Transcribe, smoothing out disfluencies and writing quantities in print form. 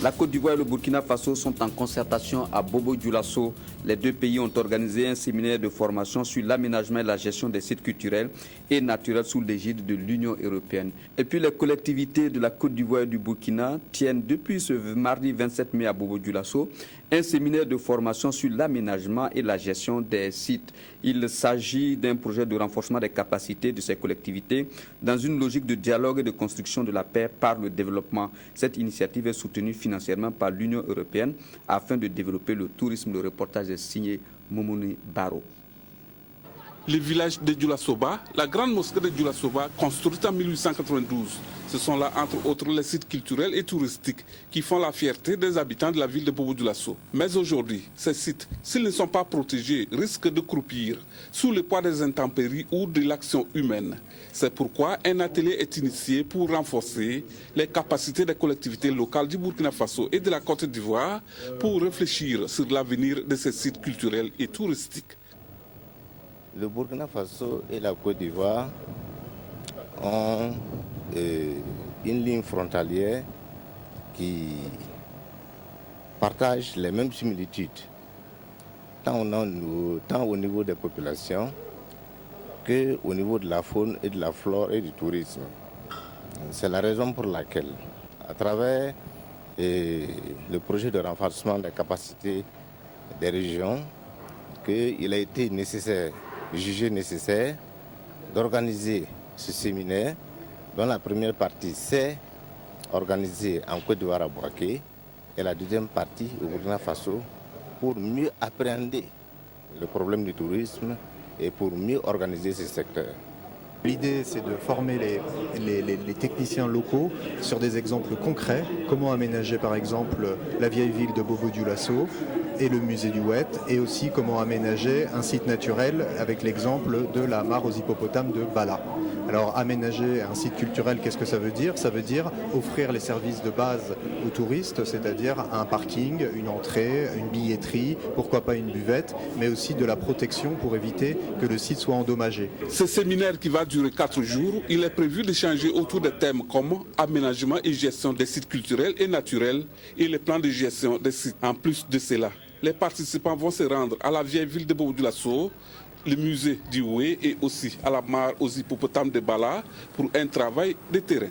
La Côte d'Ivoire et le Burkina Faso sont en concertation à Bobo-Dioulasso. Les deux pays ont organisé un séminaire de formation sur l'aménagement et la gestion des sites culturels et naturels sous l'égide de l'Union européenne. Et puis les collectivités de la Côte d'Ivoire et du Burkina tiennent depuis ce mardi 27 mai à Bobo-Dioulasso un séminaire de formation sur l'aménagement et la gestion des sites. Il s'agit d'un projet de renforcement des capacités de ces collectivités dans une logique de dialogue et de construction de la paix par le développement. Cette initiative est soutenue financièrement par l'Union européenne afin de développer le tourisme. Le reportage est signé Momoni Baro. Le village de Dioulasoba, la grande mosquée de Dioulasoba, construite en 1892. Ce sont là, entre autres, les sites culturels et touristiques qui font la fierté des habitants de la ville de Bobo-Dioulasso. Mais aujourd'hui, ces sites, s'ils ne sont pas protégés, risquent de croupir sous le poids des intempéries ou de l'action humaine. C'est pourquoi un atelier est initié pour renforcer les capacités des collectivités locales du Burkina Faso et de la Côte d'Ivoire pour réfléchir sur l'avenir de ces sites culturels et touristiques. Le Burkina Faso et la Côte d'Ivoire ont une ligne frontalière qui partage les mêmes similitudes, tant au niveau des populations qu'au niveau de la faune et de la flore et du tourisme. C'est la raison pour laquelle, à travers le projet de renforcement des capacités des régions, qu'il a été jugé nécessaire d'organiser ce séminaire dont la première partie s'est organisée en Côte d'Ivoire à Bouaké et la deuxième partie au Burkina Faso pour mieux appréhender le problème du tourisme et pour mieux organiser ce secteur. L'idée, c'est de former les techniciens locaux sur des exemples concrets. Comment aménager, par exemple, la vieille ville de Bobo-Dioulasso et le musée du Oued, et aussi comment aménager un site naturel avec l'exemple de la mare aux hippopotames de Bala. Alors, aménager un site culturel, qu'est-ce que ça veut dire? Ça veut dire offrir les services de base aux touristes, c'est-à-dire un parking, une entrée, une billetterie, pourquoi pas une buvette, mais aussi de la protection pour éviter que le site soit endommagé. Ce séminaire qui va durer 4 jours, il est prévu d'échanger autour des thèmes comme aménagement et gestion des sites culturels et naturels et les plans de gestion des sites. En plus de cela, les participants vont se rendre à la vieille ville de Bobo-Dioulasso, le musée du Oué et aussi à la mare aux hippopotames de Bala pour un travail de terrain.